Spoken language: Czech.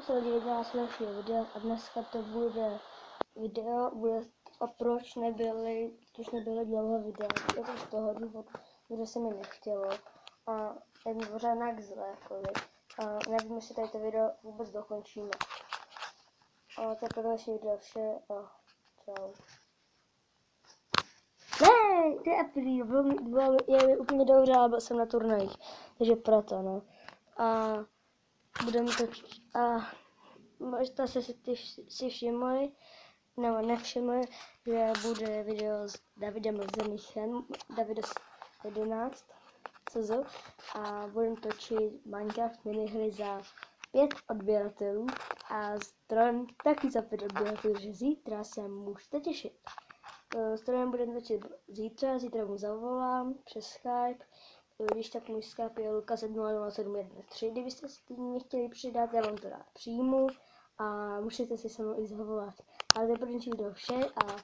Vítejte se lidi, videa dalšího videa a dneska to bude a proč nebyly dlouhé videa. Je to z toho důvodu, že se mi nechtělo a je mi pořád zle, a nevím, jestli tady to video vůbec dokončíme. A to je pro další video vše a čau. Ne, to je apríl, je úplně dobře, ale byl jsem na turnajích, takže proto no. A budeme to možná si všimli, nebo nevšimli, že bude video s Davidem Zemichem, Davidos 11 CZ, a budeme točit Minecraft minihry za 5 odběratelů a strojem taky za 5 odběratelů, takže zítra se můžete těšit. Strojem budeme točit zítra mu zavolám přes Skype. Když tak můj Skype je Lukas70713. Kdybyste s tím mě chtěli přidat, já vám to rád přijmu a můžete si se mnou i zavolat. Ale to je pro dnešní video vše a